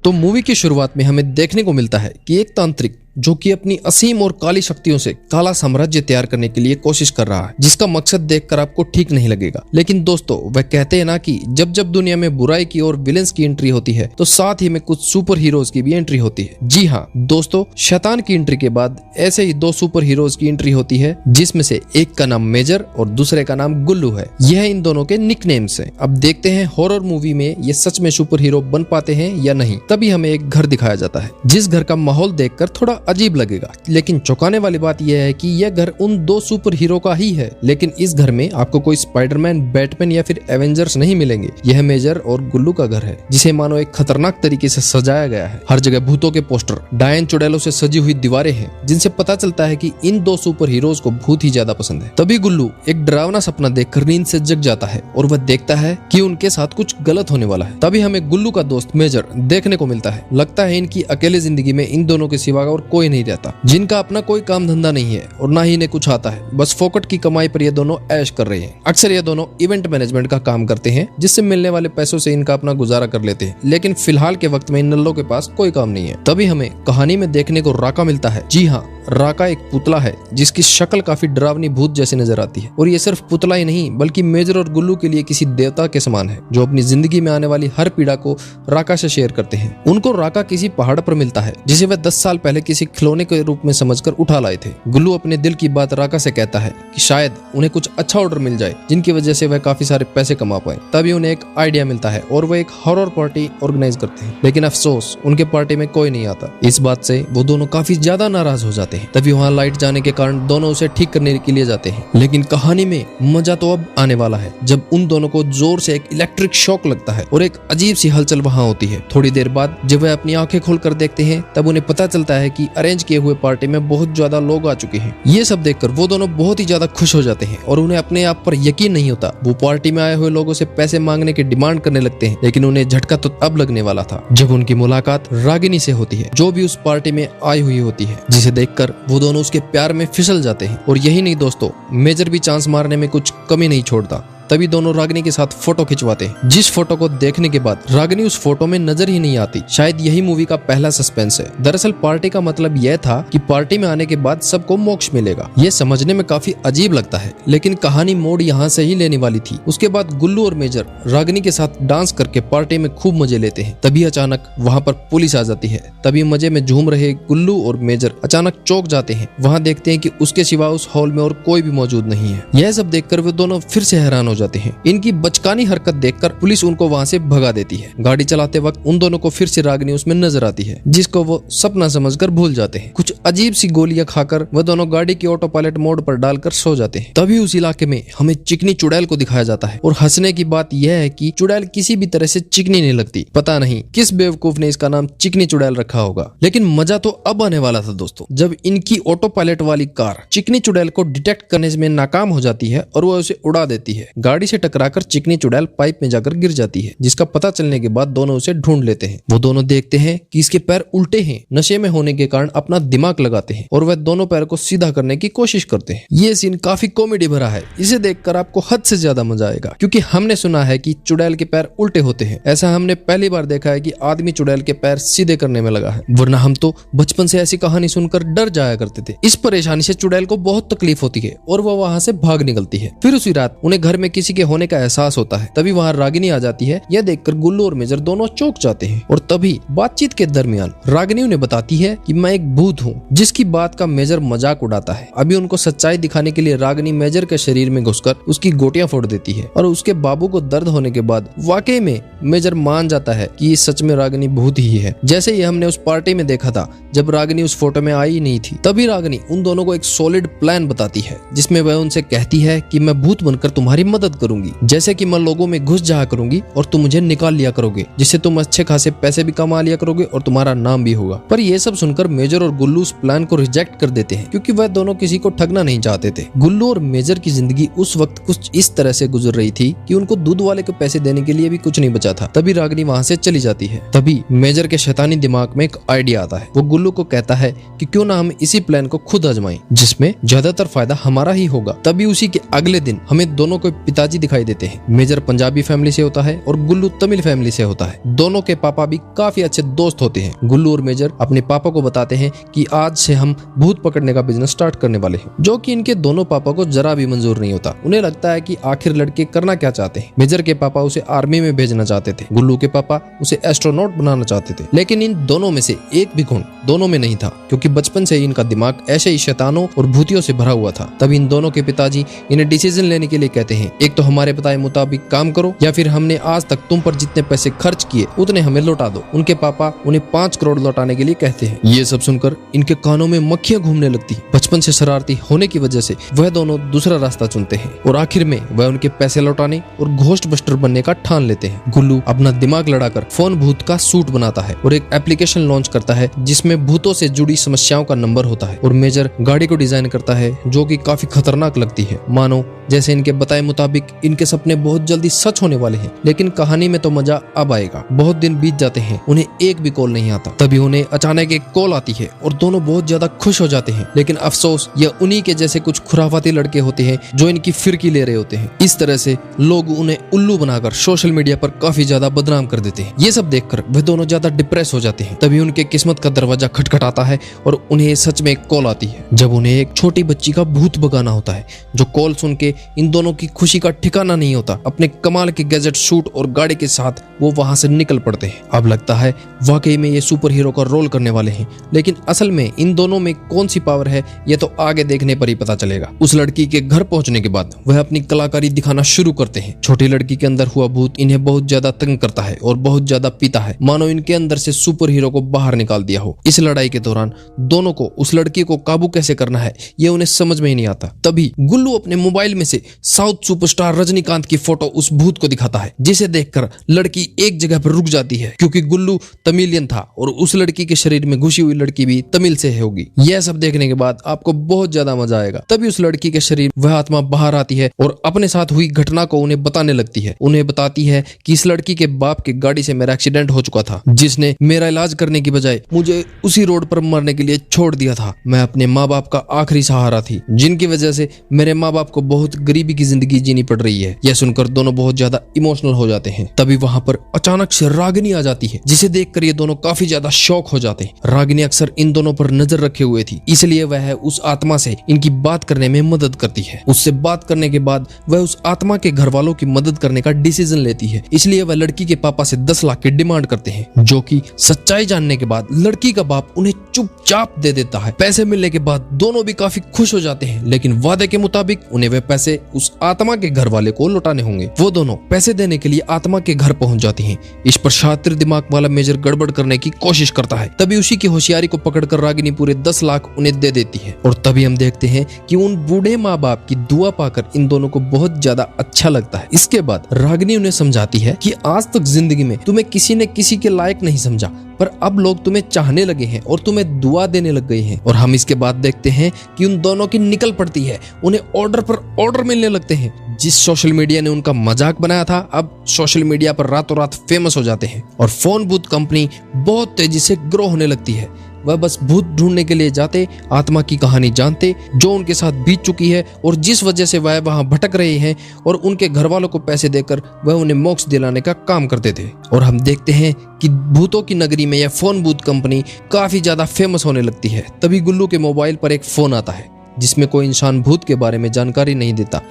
तो मूवी की शुरुआत में हमें देखने को मिलता है कि एक तांत्रिक जो कि अपनी असीम और काली शक्तियों से काला साम्राज्य तैयार करने के लिए कोशिश कर रहा है, जिसका मकसद देखकर आपको ठीक नहीं लगेगा। लेकिन दोस्तों, वह कहते हैं ना कि जब जब दुनिया में बुराई की और विलेंस की एंट्री होती है तो साथ ही में कुछ सुपर हीरोज की भी एंट्री होती है। जी हाँ दोस्तों, शैतान की एंट्री के बाद ऐसे ही दो सुपर हीरोज की एंट्री होती है, जिसमें से एक का नाम मेजर और दूसरे का नाम गुल्लू है। यह इन दोनों के निकनेम्स हैं। अब देखते हैं हॉरर मूवी में ये सच में सुपर हीरो बन पाते हैं या नहीं। तभी हमें एक घर दिखाया जाता है, जिस घर का माहौल देखकर थोड़ा अजीब लगेगा, लेकिन चौंकाने वाली बात यह है कि यह घर उन दो सुपर हीरो का ही है। लेकिन इस घर में आपको कोई स्पाइडरमैन, बैटमैन या फिर एवेंजर्स नहीं मिलेंगे। यह मेजर और गुल्लू का घर है, जिसे मानो एक खतरनाक तरीके से सजाया गया है। हर जगह भूतों के पोस्टर, डायन चुड़ैलों से सजी हुई दीवारें हैं, जिनसे पता चलता है कि इन दो सुपर हीरोज को भूत ही ज्यादा पसंद है। तभी गुल्लू एक डरावना सपना देखकर नींद से जग जाता है और वह देखता है कि उनके साथ कुछ गलत होने वाला है। तभी हमें गुल्लू का दोस्त मेजर देखने को मिलता है। लगता है इनकी अकेले जिंदगी में इन दोनों के सिवा और कोई नहीं रहता, जिनका अपना कोई काम धंधा नहीं है और ना ही इन्हें कुछ आता है। बस फोकट की कमाई पर ये दोनों ऐश कर रहे हैं। अक्सर ये दोनों इवेंट मैनेजमेंट का काम करते हैं, जिससे मिलने वाले पैसों से इनका अपना गुजारा कर लेते हैं। लेकिन फिलहाल के वक्त में इन नल्लों के पास कोई काम नहीं है। तभी हमें कहानी में देखने को राका मिलता है। जी हाँ, राका एक पुतला है जिसकी शक्ल काफी डरावनी भूत जैसी नजर आती है। और ये सिर्फ पुतला ही नहीं, बल्कि मेजर और गुल्लू के लिए किसी देवता के समान है, जो अपनी जिंदगी में आने वाली हर पीड़ा को राका से शेयर करते हैं। उनको राका किसी पहाड़ पर मिलता है, जिसे वह 10 साल पहले किसी खिलौने के रूप में समझकर उठा लाए थे। गुल्लू अपने दिल की बात राका से कहता है कि शायद उन्हें कुछ अच्छा ऑर्डर मिल जाए, जिनकी वजह से वह काफी सारे पैसे कमा पाए। तभी उन्हें एक आइडिया मिलता है और वह एक हॉरर पार्टी ऑर्गेनाइज करते हैं। लेकिन अफसोस, उनके पार्टी में कोई नहीं आता। इस बात से वो दोनों काफी ज्यादा नाराज हो जाते हैं। तभी वहाँ लाइट जाने के कारण दोनों उसे ठीक करने के लिए जाते हैं। लेकिन कहानी में मजा तो अब आने वाला है, जब उन दोनों को जोर से एक इलेक्ट्रिक शॉक लगता है और एक अजीब सी हलचल वहाँ होती है। थोड़ी देर बाद जब वह अपनी आंखें खोलकर देखते हैं, तब उन्हें पता चलता है कि अरेंज किए हुए पार्टी में बहुत ज्यादा लोग आ चुके हैं। ये सब देखकर वो दोनों बहुत ही ज्यादा खुश हो जाते हैं और उन्हें अपने आप पर यकीन नहीं होता। वो पार्टी में आए हुए लोगों से पैसे मांगने की डिमांड करने लगते हैं। लेकिन उन्हें झटका तो अब लगने वाला था, जब उनकी मुलाकात रागिनी से होती है, जो भी उस पार्टी में आई हुई होती है, जिसे देखकर वो दोनों उसके प्यार में फिसल जाते हैं। और यही नहीं दोस्तों, मेजर भी चांस मारने में कुछ कमी नहीं छोड़ता। तभी दोनों रागिनी के साथ फोटो खिंचवाते हैं, जिस फोटो को देखने के बाद रागिनी उस फोटो में नजर ही नहीं आती। शायद यही मूवी का पहला सस्पेंस है। दरअसल पार्टी का मतलब यह था कि पार्टी में आने के बाद सबको मोक्ष मिलेगा। ये समझने में काफी अजीब लगता है, लेकिन कहानी मोड़ यहाँ से ही लेने वाली थी। उसके बाद गुल्लू और मेजर रागिनी के साथ डांस करके पार्टी में खूब मजे लेते हैं। तभी अचानक वहाँ पर पुलिस आ जाती है। तभी मजे में झूम रहे गुल्लू और मेजर अचानक चौंक जाते हैं। वहाँ देखते हैं कि उसके सिवा उस हॉल में और कोई भी मौजूद नहीं है। यह सब देखकर वे दोनों फिर से हैरान हो जाते हैं। इनकी बचकानी हरकत देखकर पुलिस उनको वहां से भगा देती है। गाड़ी चलाते वक्त उन दोनों को फिर से रागिनी उसमें नजर आती है, जिसको वो सपना समझकर भूल जाते हैं। कुछ अजीब सी गोलियां खाकर वह दोनों गाड़ी की ऑटो पायलट मोड पर डालकर सो जाते हैं। तभी उस इलाके में हमें चिकनी चुड़ैल को दिखाया जाता है। और हंसने की बात यह है कि चुड़ैल किसी भी तरह से चिकनी नहीं लगती। पता नहीं किस बेवकूफ ने इसका नाम चिकनी चुड़ैल रखा होगा। लेकिन मजा तो अब आने वाला था दोस्तों, जब इनकी ऑटो पायलट वाली कार चिकनी चुड़ैल को डिटेक्ट करने में नाकाम हो जाती है और वह उसे उड़ा देती है। गाड़ी से टकराकर चिकनी चुड़ैल पाइप में जाकर गिर जाती है, जिसका पता चलने के बाद दोनों उसे ढूंढ लेते हैं। वो दोनों देखते हैं कि इसके पैर उल्टे हैं। नशे में होने के कारण अपना दिमाग लगाते हैं और वह दोनों पैर को सीधा करने की कोशिश करते हैं। ये सीन काफी कॉमेडी भरा है। इसे देखकर आपको हद से ज्यादा मजा आएगा, क्योंकि हमने सुना है कि चुड़ैल के पैर उल्टे होते हैं। ऐसा हमने पहली बार देखा है कि आदमी चुड़ैल के पैर सीधे करने में लगा है, वरना हम तो बचपन से ऐसी कहानी सुनकर डर जाया करते थे। इस परेशानी से चुड़ैल को बहुत तकलीफ होती है और वह वहां से भाग निकलती है। फिर उसी रात उन्हें घर में किसी के होने का एहसास होता है। तभी वहां रागिनी आ जाती है। यह देखकर गुल्लू और मेजर दोनों चौंक जाते हैं। और तभी बातचीत के दरमियान रागिनी उन्हें बताती है कि मैं एक भूत हूँ, जिसकी बात का मेजर मजाक उड़ाता है। अभी उनको सच्चाई दिखाने के लिए रागिनी मेजर के शरीर में घुसकर उसकी गोटियां फोड़ देती है और उसके बाबू को दर्द होने के बाद वाकई में मेजर मान जाता है कि सच में रागिनी भूत ही है, जैसे ही हमने उस पार्टी में देखा था जब रागिनी उस फोटो में आई नहीं थी। तभी रागिनी उन दोनों को एक सॉलिड प्लान बताती है, जिसमें वह उनसे कहती है कि मैं भूत बनकर तुम्हारी मदद करूंगी, जैसे कि मैं लोगों में घुस जाया करूंगी और तुम मुझे निकाल लिया करोगे, जिससे तुम अच्छे खासे पैसे भी कमा लिया करोगे और तुम्हारा नाम भी होगा। पर यह सब सुनकर मेजर और गुल्लू उस प्लान को रिजेक्ट कर देते हैं क्योंकि वह दोनों किसी को ठगना नहीं चाहते थे। गुल्लू और मेजर की जिंदगी उस वक्त कुछ इस तरह से गुजर रही थी कि उनको दूध वाले को पैसे देने के लिए भी कुछ नहीं बचा था। तभी रागिनी वहाँ से चली जाती है। तभी मेजर के शैतानी दिमाग में एक आइडिया आता है। वो गुल्लू को कहता है कि क्यों ना हम इसी प्लान को खुद आजमाएं जिसमें ज्यादातर फायदा हमारा ही होगा। तभी उसी के अगले दिन हमें दोनों के पिताजी दिखाई देते हैं। मेजर पंजाबी फैमिली से होता है और गुल्लू तमिल फैमिली से होता है। दोनों के पापा भी काफी अच्छे दोस्त होते हैं। गुल्लू और मेजर अपने पापा को बताते हैं कि आज से हम भूत पकड़ने का बिजनेस स्टार्ट करने वाले हैं, जो कि इनके दोनों पापा को जरा भी मंजूर नहीं होता। उन्हें लगता है कि आखिर लड़के करना क्या चाहते हैं। मेजर के पापा उसे आर्मी में भेजना चाहते थे, गुल्लू के पापा उसे एस्ट्रोनॉट बनाना चाहते थे। लेकिन इन दोनों में से एक भी गुण दोनों में नहीं था क्योंकि बचपन से ही इनका दिमाग ऐसे ही शैतानों और भूतियों से भरा हुआ था। तब इन दोनों के पिताजी इन्हें डिसीजन लेने के लिए कहते हैं, एक तो हमारे बताए मुताबिक काम करो या फिर हमने आज तक तुम पर जितने पैसे खर्च किए उतने हमें लौटा दो। उनके पापा उन्हें 5 करोड़ लौटाने के लिए कहते हैं। ये सब सुनकर इनके कानों में मक्खियां घूमने लगती। बचपन से शरारती होने की वजह से वह दोनों दूसरा रास्ता चुनते हैं और आखिर में वह उनके पैसे लौटाने और घोस्ट बस्टर बनने का ठान लेते हैं। गुल्लू अपना दिमाग लड़ाकर फोन भूत का सूट बनाता है और एक एप्लीकेशन लॉन्च करता है जिसमें भूतों से जुड़ी समस्याओं का नंबर होता है। और मेजर गाड़ी को डिजाइन करता है जो कि काफी खतरनाक लगती है, मानो जैसे इनके बताए मुताबिक इनके सपने बहुत जल्दी सच होने वाले हैं। लेकिन कहानी में तो मजा अब आएगा। बहुत दिन बीत जाते हैं, उन्हें एक भी कॉल नहीं आता। तभी उन्हें अचानक एक कॉल आती है और दोनों बहुत ज्यादा खुश हो जाते हैं। लेकिन अफसोस ये उन्हीं के जैसे कुछ खुराफाती लड़के होते हैं जो इनकी फिरकी ले रहे होते हैं। इस तरह से लोग उन्हें उल्लू बनाकर सोशल मीडिया पर काफी ज्यादा बदनाम कर देते हैं। ये सब देखकर वे दोनों ज्यादा डिप्रेस हो जाते हैं। तभी उनके किस्मत का दरवाजा खटखटाता है और उन्हें सच में एक कॉल आती है। जब उन्हें एक छोटी बच्ची का भूत भगाना होता है, जो कॉल सुन के इन दोनों की खुशी का ठिकाना नहीं होता। अपने कमाल के गैजेट, सूट और गाड़ी के साथ वो वहां से निकल पड़ते हैं। अब लगता है वाकई में ये सुपर हीरो का रोल करने वाले हैं। लेकिन असल में इन दोनों में कौन सी पावर है ये तो आगे देखने पर ही पता चलेगा। उस लड़की के घर पहुंचने के बाद वह अपनी कलाकारी दिखाना शुरू करते हैं। छोटी लड़की के अंदर हुआ भूत इन्हें बहुत ज्यादा तंग करता है और बहुत ज्यादा पीता है, मानो इनके अंदर से सुपर हीरो को बाहर निकाल दिया हो। इस लड़ाई के दौरान दोनों को उस लड़की को काबू कैसे करना है ये उन्हें समझ में ही नहीं आता। तभी गुल्लू अपने मोबाइल में से साउथ सुपरस्टार रजनीकांत की फोटो उस भूत को दिखाता है, जिसे देखकर लड़की एक जगह पर रुक जाती है क्योंकि गुल्लू तमिलियन था और उस लड़की के शरीर में घुसी हुई लड़की भी तमिल से होगी। यह सब देखने के बाद आपको बहुत ज्यादा मजा आएगा। तभी उस लड़की के शरीर वह आत्मा बाहर आती है और अपने साथ हुई घटना को उन्हें बताने लगती है। उन्हें बताती है कि इस लड़की के बाप के गाड़ी से मेरा एक्सीडेंट हो चुका था, जिसने मेरा इलाज करने की बजाय मुझे उसी रोड पर मरने के लिए छोड़ दिया था। मैं अपने माँ बाप का आखिरी सहारा थी, जिनकी वजह से मेरे माँ बाप को बहुत गरीबी की जिंदगी जीनी पड़ रही है। यह सुनकर दोनों बहुत ज्यादा इमोशनल हो जाते हैं। तभी वहां पर अचानक से रागिनी आ जाती है, जिसे देखकर ये दोनों काफी ज्यादा शॉक हो जाते हैं। रागिनी अक्सर इन दोनों पर नजर रखे हुए थी, इसलिए वह उस आत्मा से इनकी बात करने में मदद करती है। उससे बात करने के बाद वह उस आत्मा के घर वालों की मदद करने का डिसीजन लेती है। इसलिए वह लड़की के पापा से 10 लाख की डिमांड करते हैं, जो कि सच्चाई जानने के बाद लड़की का बाप उन्हें चुपचाप दे देता है। पैसे मिलने के बाद दोनों भी काफी खुश हो जाते हैं, लेकिन वादे के मुताबिक उन्हें वे पैसे उस आत्मा के घर वाले को लौटाने होंगे। वो दोनों पैसे देने के लिए आत्मा के घर पहुंच जाती हैं। इस पर शातिर दिमाग वाला मेजर गड़बड़ करने की कोशिश करता है। तभी उसी की होशियारी को पकड़कर रागिनी पूरे 10 लाख उन्हें दे देती है। और तभी हम देखते हैं कि उन बूढ़े माँ बाप की दुआ पाकर इन दोनों को बहुत ज्यादा अच्छा लगता है। इसके बाद रागिनी उन्हें समझाती है कि आज तक जिंदगी में तुम्हें किसी ने किसी के लायक नहीं समझा, पर अब लोग तुम्हें चाहने लगे हैं और तुम्हें दुआ देने लग गए हैं। और हम इसके बाद देखते हैं कि उन दोनों की निकल पड़ती है। उन्हें ऑर्डर पर ऑर्डर मिलने लगते हैं। जिस सोशल मीडिया ने उनका मजाक बनाया था, अब सोशल मीडिया पर रातों रात फेमस हो जाते हैं और फोन बूथ कंपनी बहुत तेजी से ग्रो होने लगती है। वह बस भूत ढूंढने के लिए जाते, आत्मा की कहानी जानते जो उनके साथ बीत चुकी है और जिस वजह से वह वहां भटक रहे हैं, और उनके घर वालों को पैसे देकर वह उन्हें मोक्ष दिलाने का काम करते थे। और हम देखते हैं कि भूतों की नगरी में यह फोन बूथ कंपनी काफी ज्यादा फेमस होने लगती है। तभी गुल्लू के मोबाइल पर एक फोन आता है जिसमें कोई इंसान भूत के बारे में जानकारी नहीं देता।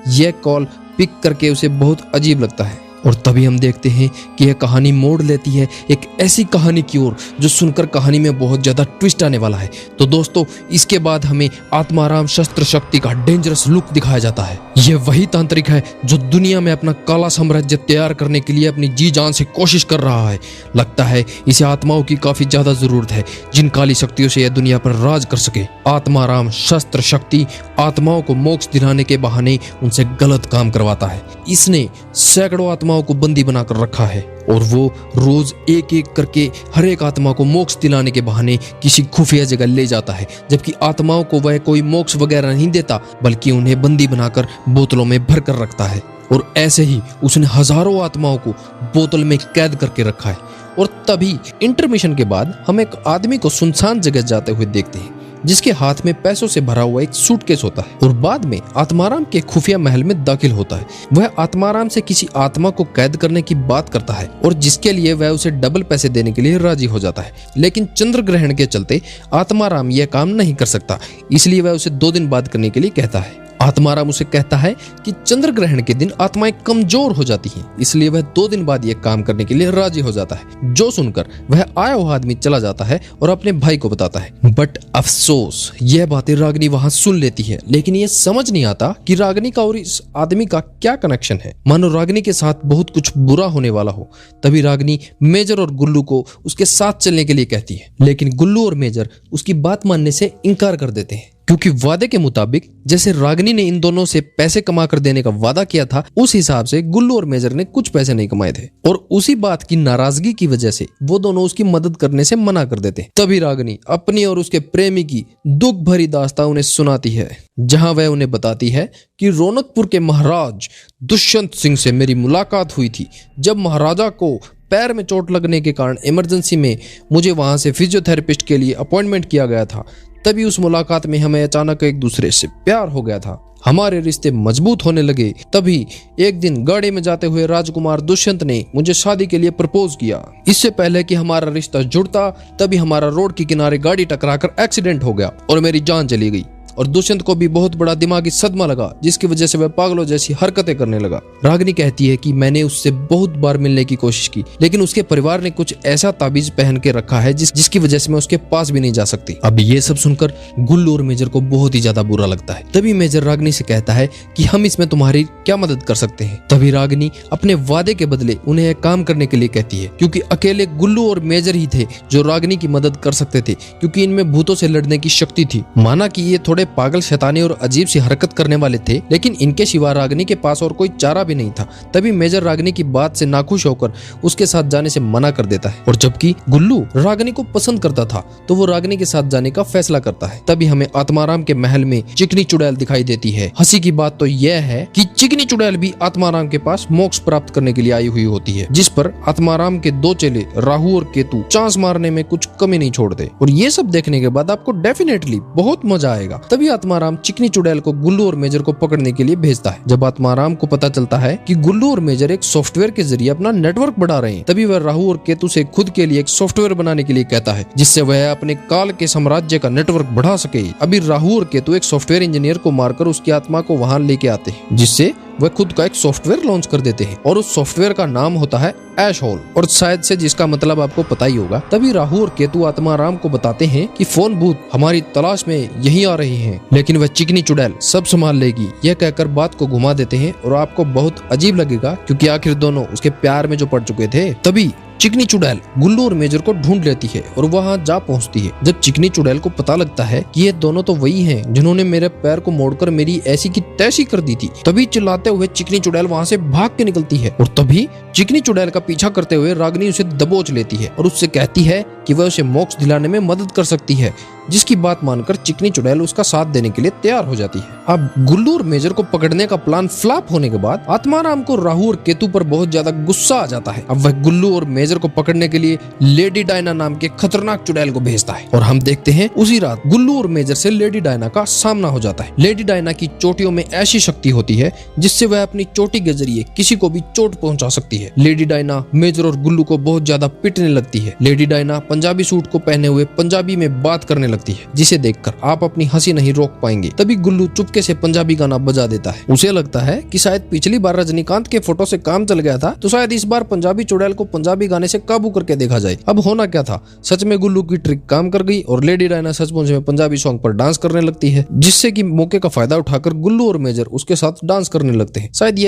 यह कॉल पिक करके उसे बहुत अजीब लगता है और तभी हम देखते हैं कि यह कहानी मोड़ लेती है एक ऐसी कहानी की ओर जो सुनकर कहानी में बहुत ज्यादा ट्विस्ट आने वाला है। तो दोस्तों, इसके बाद हमें आत्माराम शस्त्र शक्ति का डेंजरस लुक दिखाया जाता है। यह वही तांत्रिक है जो दुनिया में अपना काला साम्राज्य तैयार करने के लिए अपनी जी जान से कोशिश कर रहा है। लगता है इसे आत्माओं की काफी ज्यादा जरूरत है जिन काली शक्तियों से यह दुनिया पर राज कर सके। आत्माराम शस्त्र शक्ति आत्माओं को मोक्ष दिलाने के बहाने उनसे गलत काम करवाता है। इसने सैकड़ों आत्माओं आत्माओं को बंदी बनाकर रखा है और वो रोज एक एक करके हर एक आत्मा को मोक्ष दिलाने के बहाने किसी खुफिया जगह ले जाता है, जबकि आत्माओं को वह कोई मोक्ष वगैरह नहीं देता बल्कि उन्हें बंदी बनाकर बोतलों में भर कर रखता है। और ऐसे ही उसने हजारों आत्माओं को बोतल में कैद करके रखा है। और तभी इंटरमिशन के बाद हम एक आदमी को सुनसान जगह जाते हुए देखते हैं जिसके हाथ में पैसों से भरा हुआ एक सूटकेस होता है और बाद में आत्माराम के खुफिया महल में दाखिल होता है। वह आत्माराम से किसी आत्मा को कैद करने की बात करता है और जिसके लिए वह उसे डबल पैसे देने के लिए राजी हो जाता है, लेकिन चंद्र ग्रहण के चलते आत्माराम यह काम नहीं कर सकता, इसलिए वह उसे 2 दिन बाद करने के लिए कहता है। आत्माराम उसे कहता है कि चंद्र ग्रहण के दिन आत्माएं कमजोर हो जाती हैं, इसलिए वह 2 दिन बाद यह काम करने के लिए राजी हो जाता है। जो सुनकर वह आया हुआ आदमी चला जाता है और अपने भाई को बताता है। बट अफसोस यह बातें रागिनी वहां सुन लेती है, लेकिन यह समझ नहीं आता कि रागिनी का और इस आदमी का क्या कनेक्शन है। मानो रागिनी के साथ बहुत कुछ बुरा होने वाला हो। तभी रागिनी मेजर और गुल्लू को उसके साथ चलने के लिए कहती है, लेकिन गुल्लू और मेजर उसकी बात मानने से इनकार कर देते हैं, क्योंकि वादे के मुताबिक जैसे रागिनी ने इन दोनों से पैसे कमा कर देने का वादा किया था, उस हिसाब से गुल्लू और मेजर ने कुछ पैसे नहीं कमाए थे और उसी बात की नाराजगी की वजह से वो दोनों उसकी मदद करने से मना कर देते। तभी रागिनी अपनी और उसके प्रेमी की दुख भरी दास्तां उन्हें सुनाती है, जहां वह उन्हें बताती है कि रौनकपुर के महाराज दुष्यंत सिंह से मेरी मुलाकात हुई थी। जब महाराजा को पैर में चोट लगने के कारण इमरजेंसी में मुझे वहां से फिजियोथेरेपिस्ट के लिए अपॉइंटमेंट किया गया था, तभी उस मुलाकात में हमें अचानक एक दूसरे से प्यार हो गया था। हमारे रिश्ते मजबूत होने लगे। तभी एक दिन गाड़ी में जाते हुए राजकुमार दुष्यंत ने मुझे शादी के लिए प्रपोज किया। इससे पहले कि हमारा रिश्ता जुड़ता, तभी हमारा रोड के किनारे गाड़ी टकराकर एक्सीडेंट हो गया और मेरी जान चली गई और दुष्यंत को भी बहुत बड़ा दिमागी सदमा लगा, जिसकी वजह से वह पागलों जैसी हरकतें करने लगा। रागिनी कहती है कि मैंने उससे बहुत बार मिलने की कोशिश की, लेकिन उसके परिवार ने कुछ ऐसा ताबीज पहन के रखा है जिसकी वजह से मैं उसके पास भी नहीं जा सकती। अब ये सब सुनकर गुल्लू और मेजर को बहुत ही ज्यादा बुरा लगता है। तभी मेजर रागिनी से कहता है कि हम इसमें तुम्हारी क्या मदद कर सकते हैं। तभी रागिनी अपने वादे के बदले उन्हें एक काम करने के लिए कहती है, क्योंकि अकेले गुल्लू और मेजर ही थे जो रागिनी की मदद कर सकते थे, क्योंकि इनमें भूतों से लड़ने की शक्ति थी। माना कि ये थोड़े पागल, शैतानी और अजीब सी हरकत करने वाले थे, लेकिन इनके सिवा रागिनी के पास और कोई चारा भी नहीं था। तभी मेजर रागिनी की बात से नाखुश होकर उसके साथ जाने से मना कर देता है और जबकि गुल्लू रागिनी को पसंद करता था तो वो रागिनी के साथ जाने का फैसला करता है। तभी हमें आत्माराम के महल में चिकनी चुड़ैल दिखाई देती है। हंसी की बात तो यह है कि चिकनी चुड़ैल भी आत्माराम के पास मोक्ष प्राप्त करने के लिए आई हुई होती है, जिस पर आत्माराम के 2 चेले राहु और केतु चांस मारने में कुछ कमी नहीं छोड़ते। और ये सब देखने के बाद आपको डेफिनेटली बहुत मजा आएगा। तभी आत्माराम चिकनी चुड़ैल को गुल्लू और मेजर को पकड़ने के लिए भेजता है। जब आत्माराम को पता चलता है कि गुल्लू और मेजर एक सॉफ्टवेयर के जरिए अपना नेटवर्क बढ़ा रहे हैं, तभी वह राहु और केतु से खुद के लिए एक सॉफ्टवेयर बनाने के लिए कहता है, जिससे वह अपने काल के साम्राज्य का नेटवर्क बढ़ा सके। अभी राहु और केतु एक सॉफ्टवेयर इंजीनियर को मारकर उसकी आत्मा को वहां लेके आते हैं, जिससे वह खुद का एक सॉफ्टवेयर लॉन्च कर देते हैं और उस सॉफ्टवेयर का नाम होता है ऐश होल, और शायद से जिसका मतलब आपको पता ही होगा। तभी राहु और केतु आत्माराम को बताते हैं कि फोन भूत हमारी तलाश में यहीं आ रही हैं, लेकिन वह चिकनी चुड़ैल सब संभाल लेगी। यह कहकर बात को घुमा देते हैं और आपको बहुत अजीब लगेगा, क्योंकि आखिर दोनों उसके प्यार में जो पड़ चुके थे। तभी चिकनी चुड़ैल गुल्लू और मेजर को ढूंढ लेती है और वहां जा पहुंचती है। जब चिकनी चुड़ैल को पता लगता है कि ये दोनों तो वही हैं जिन्होंने मेरे पैर को मोड़कर मेरी ऐसी की तैसी कर दी थी, तभी चिल्लाते हुए चिकनी चुड़ैल वहां से भाग के निकलती है और तभी चिकनी चुड़ैल का पीछा करते हुए रागिनी उसे दबोच लेती है और उससे कहती है कि वह उसे मोक्ष दिलाने में मदद कर सकती है, जिसकी बात मानकर चिकनी चुड़ैल उसका साथ देने के लिए तैयार हो जाती है। अब गुल्लू और मेजर को पकड़ने का प्लान फ्लॉप होने के बाद आत्माराम को राहु और केतु पर बहुत ज्यादा गुस्सा आ जाता है। अब वह गुल्लू और मेजर को पकड़ने के लिए लेडी डायना नाम के खतरनाक चुड़ैल को भेजता है और हम देखते हैं उसी रात गुल्लू और मेजर से लेडी डायना का सामना हो जाता है। लेडी डायना की चोटियों में ऐसी शक्ति होती है जिससे वह अपनी चोटी के जरिए किसी को भी चोट पहुंचा सकती है। लेडी डायना मेजर और गुल्लू को बहुत ज्यादा पिटने लगती है। लेडी डायना पंजाबी सूट को पहने हुए पंजाबी में बात करने लगती है, जिसे देखकर आप अपनी हंसी नहीं रोक पाएंगे। तभी गुल्लू चुपके से पंजाबी गाना बजा देता है। उसे लगता है कि शायद पिछली बार रजनीकांत के फोटो से काम चल गया था, तो शायद इस बार पंजाबी चुड़ैल को पंजाबी गाने से काबू करके देखा जाए। अब होना क्या था, सच में गुल्लू की ट्रिक काम कर गई और लेडी डायना सचमुच में पंजाबी सॉन्ग पर डांस करने लगती है, जिससे कि मौके का फायदा उठाकर गुल्लू और मेजर उसके साथ डांस करने लगते हैं। शायद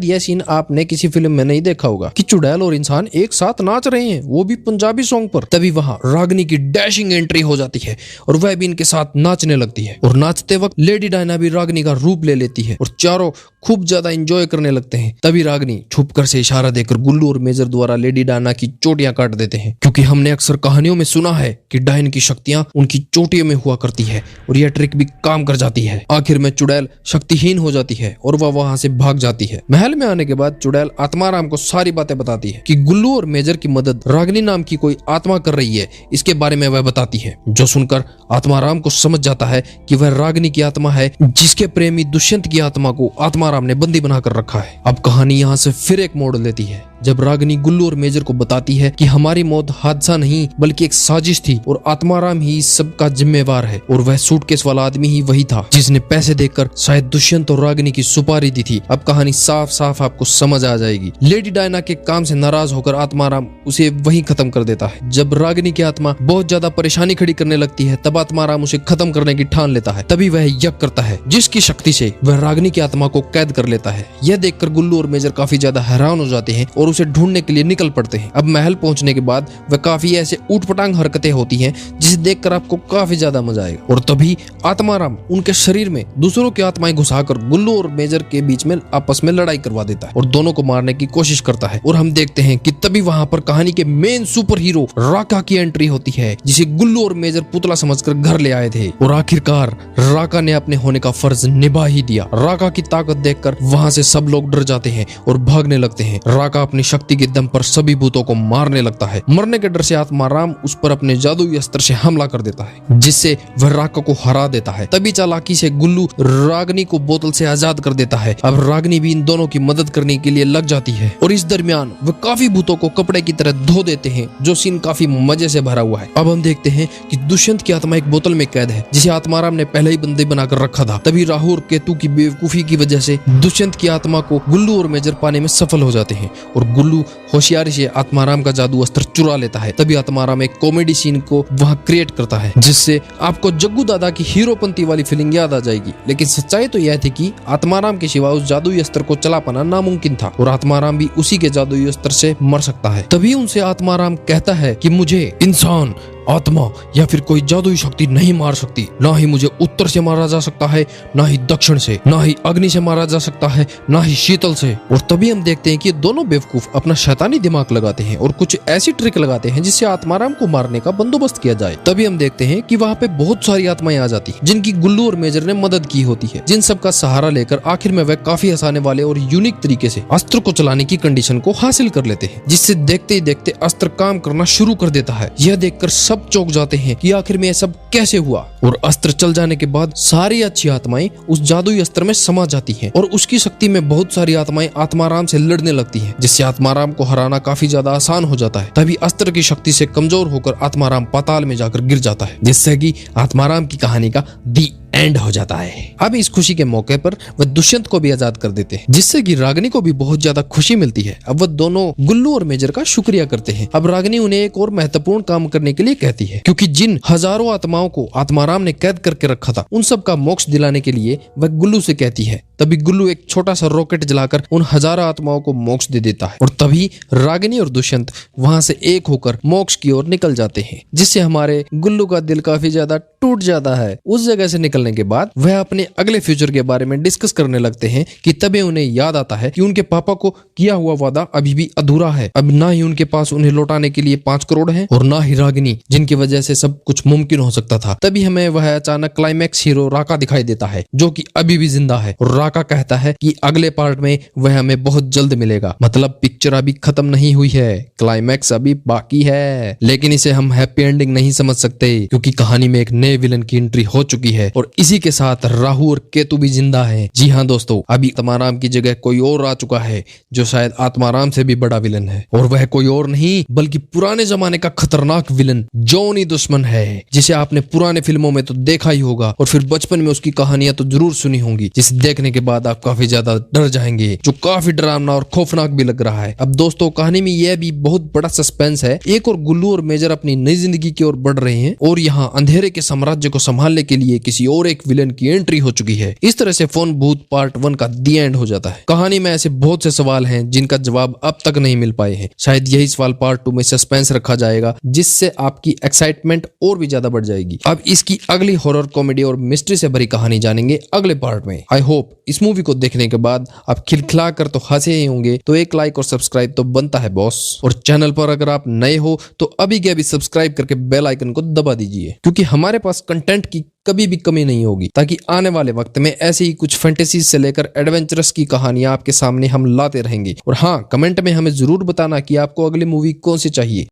यह सीन आपने किसी फिल्म में नहीं देखा होगा कि चुड़ैल और इंसान एक साथ नाच रहे हैं, वो भी पंजाबी सॉन्ग पर। तभी वहां रागिनी की डैशिंग एंट्री हो जाती है और वह भी इनके साथ नाचने लगती है और नाचते वक्त लेडी डायना भी रागिनी का रूप ले लेती है और चारों खूब ज्यादा एंजॉय करने लगते हैं। तभी रागिनी छुपकर से इशारा देकर गुल्लू और मेजर द्वारा लेडी डायना की चोटियां काट देते हैं, क्योंकि हमने अक्सर कहानियों में सुना है कि डायन की शक्तियां उनकी चोटियों में हुआ करती है और यह ट्रिक भी काम कर जाती है। आखिर में चुड़ैल शक्तिहीन हो जाती है और वह वहां से भाग जाती है। महल में आने के बाद चुड़ैल आत्माराम को सारी बातें बताती है कि गुल्लू और मेजर की मदद रागिनी नाम की कोई आत्मा कर रही है। इसके बारे में वह बताती है, जो सुनकर आत्माराम को समझ जाता है कि वह रागिनी की आत्मा है, जिसके प्रेमी दुष्यंत की आत्मा को आत्माराम ने बंदी बनाकर रखा है। अब कहानी यहाँ से फिर एक मोड़ लेती है, जब रागिनी गुल्लू और मेजर को बताती है कि हमारी मौत हादसा नहीं बल्कि एक साजिश थी और आत्माराम ही इस सब का जिम्मेवार है और वह सूटकेस वाला आदमी ही वही था जिसने पैसे देकर शायद दुष्यंत और रागिनी की सुपारी दी थी। अब कहानी साफ साफ आपको समझ आ जाएगी। लेडी डायना के काम से नाराज होकर आत्माराम उसे वहीं खत्म कर देता है। जब रागिनी की आत्मा बहुत ज्यादा परेशानी खड़ी करने लगती है, तब आत्माराम उसे खत्म करने की ठान लेता है। तभी वह यज्ञ करता है, जिसकी शक्ति से वह रागिनी की आत्मा को कैद कर लेता है। यह देखकर गुल्लू और मेजर काफी ज्यादा हैरान हो जाते हैं और उसे ढूंढने के लिए निकल पड़ते हैं। अब महल पहुंचने के बाद वह काफी ऐसे ऊटपटांग हरकतें होती हैं जिसे देखकर आपको काफी ज्यादा मजा आएगा। और तभी आत्माराम उनके शरीर में दूसरों की आत्माएं घुसाकर गुल्लू और मेजर के बीच में आपस में लड़ाई करवा देता है और दोनों को मारने की कोशिश करता है। और हम देखते हैं कि तभी वहां पर कहानी के मेन सुपर हीरो राका की एंट्री होती है, जिसे गुल्लू और मेजर पुतला समझकर घर ले आए थे। और आखिरकार राका ने अपने होने का फर्ज निभा ही दिया। राका की ताकत देखकर वहां से सब लोग डर जाते हैं और भागने लगते हैं। राका अपनी शक्ति के दम पर सभी भूतों को मारने लगता है। मरने के डर से आत्माराम उस पर अपने जादुई अस्त्र से हमला कर देता है, जिससे वह राका को हरा देता है। तभी चालाकी से गुल्लू रागिनी को बोतल से आजाद कर देता है। अब रागिनी भी इन दोनों की मदद करने के लिए लग जाती है और इस दरमियान वह काफी भूतों को कपड़े की तरह धो देते हैं, जो सीन काफी मजे से भरा हुआ है। अब हम देखते हैं कि दुष्यंत की आत्मा एक बोतल में कैद है, जिसे आत्माराम ने पहले ही बंदी बनाकर रखा था। तभी राहु और केतु की बेवकूफी की वजह से दुष्यंत की आत्मा को गुल्लू और मेजर पाने में सफल हो जाते हैं और गुल्लू होशियारी से आत्माराम का जादू अस्त्र चुरा लेता है। तभी आत्माराम एक कॉमेडी सीन को वहां क्रिएट करता है, जिससे आपको जग्गू दादा की हीरोपंती वाली फीलिंग याद आ जाएगी। लेकिन सच्चाई तो यह थी कि आत्माराम के सिवा उस जादुई अस्त्र को चला पाना नामुमकिन था और आत्माराम भी उसी के जादुई अस्त्र से मर सकता है। तभी उनसे आत्माराम कहता है कि मुझे इंसान, आत्मा या फिर कोई जादुई शक्ति नहीं मार सकती। ना ही मुझे उत्तर से मारा जा सकता है, ना ही दक्षिण से, ना ही अग्नि से मारा जा सकता है, ना ही शीतल से। और तभी हम देखते हैं कि दोनों बेवकूफ अपना शैतानी दिमाग लगाते हैं और कुछ ऐसी ट्रिक लगाते हैं जिससे आत्माराम को मारने का बंदोबस्त किया जाए। तभी हम देखते हैं कि वहाँ पे बहुत सारी आत्माएं आ जाती हैं, जिनकी गुल्लू और मेजर ने मदद की होती है। जिन सब का सहारा लेकर आखिर में वह काफी आसाने वाले और यूनिक तरीके से अस्त्र को चलाने की कंडीशन को हासिल कर लेते हैं, जिससे देखते ही देखते अस्त्र काम करना शुरू कर देता है। यह देखकर सब चौंक जाते हैं कि आखिर में यह सब कैसे हुआ। और अस्त्र चल जाने के बाद सारी अच्छी आत्माएं उस जादुई अस्त्र में समा जाती हैं और उसकी शक्ति में बहुत सारी आत्माएं आत्माराम से लड़ने लगती हैं, जिससे आत्माराम को हराना काफी ज्यादा आसान हो जाता है। तभी अस्त्र की शक्ति से कमजोर होकर आत्माराम पाताल में जाकर गिर जाता है, जिससे कि आत्माराम की कहानी का दी एंड हो जाता है। अब इस खुशी के मौके पर वह दुष्यंत को भी आजाद कर देते हैं, जिससे कि रागिनी को भी बहुत ज्यादा खुशी मिलती है। अब वह दोनों गुल्लू और मेजर का शुक्रिया करते हैं। अब रागिनी उन्हें एक और महत्वपूर्ण काम करने के लिए कहती है, क्योंकि जिन हजारों आत्माओं को आत्माराम ने कैद करके रखा था, उन सब का मोक्ष दिलाने के लिए वह गुल्लू से कहती है। तभी गुल्लू एक छोटा सा रॉकेट जलाकर उन हजारों आत्माओं को मोक्ष दे देता है और तभी रागिनी और दुष्यंत वहां से एक होकर मोक्ष की ओर निकल जाते हैं, जिससे हमारे गुल्लू का दिल काफी ज्यादा टूट जाता है। उस जगह से निकलने के बाद वह अपने अगले फ्यूचर के बारे में डिस्कस करने लगते हैं कि तभी उन्हें याद आता है कि उनके पापा को किया हुआ वादा अभी भी अधूरा है। अब ना ही उनके पास उन्हें लौटाने के लिए 5 करोड़ है और ना ही रागिनी, जिनकी वजह से सब कुछ मुमकिन हो सकता था। तभी हमें वह अचानक क्लाइमैक्स हीरो राका दिखाई देता है, जो कि अभी भी जिंदा है और राका कहता है कि अगले पार्ट में वह हमें बहुत जल्द मिलेगा। मतलब पिक्चर अभी खत्म नहीं हुई है, क्लाइमैक्स अभी बाकी है। लेकिन इसे हम हैप्पी एंडिंग नहीं समझ सकते, क्योंकि कहानी में एक नए विलन की एंट्री हो चुकी है और इसी के साथ राहु और केतु भी जिंदा है। जी हाँ दोस्तों, अभी आत्माराम की जगह कोई और आ चुका है, जो शायद आत्माराम से भी बड़ा विलन है। और वह कोई और नहीं बल्कि पुराने जमाने का खतरनाक विलन जॉनी दुश्मन है, जिसे आपने पुराने फिल्मों में तो देखा ही होगा और फिर बचपन में उसकी कहानियां तो जरूर सुनी होंगी, जिसे देखने के बाद आप काफी ज्यादा डर जाएंगे, जो काफी डरावना और खौफनाक भी लग रहा है। अब दोस्तों, कहानी में यह भी बहुत बड़ा सस्पेंस है। एक और गुल्लू और मेजर अपनी नई जिंदगी की ओर बढ़ रहे हैं और यहाँ अंधेरे के साम्राज्य को संभालने के लिए किसी और एक विलन की एंट्री हो चुकी है। इस तरह से फोन भूत पार्ट 1 का दी एंड हो जाता है। कहानी में ऐसे बहुत से सवाल हैं जिनका जवाब अब तक नहीं मिल पाए हैं। शायद यही सवाल पार्ट 2 में सस्पेंस रखा जाएगा, जिससे आपकी एक्साइटमेंट और भी ज्यादा बढ़ जाएगी। अब इसकी अगली हॉरर कॉमेडी और मिस्ट्री से भरी कहानी जानेंगे अगले पार्ट में। आई होप इस मूवी को देखने के बाद आप खिलखिला कर तो हंसे ही होंगे, तो एक लाइक और सब्सक्राइब तो बनता है बॉस। और चैनल पर अगर आप नए हो तो अभी के अभी सब्सक्राइब करके बेल आइकन को दबा दीजिए, क्योंकि हमारे पास कंटेंट की कभी भी कमी नहीं होगी, ताकि आने वाले वक्त में ऐसे ही कुछ फैंटेसी से लेकर एडवेंचरस की कहानियां आपके सामने हम लाते रहेंगे। और हाँ, कमेंट में हमें जरूर बताना कि आपको अगली मूवी कौन सी चाहिए।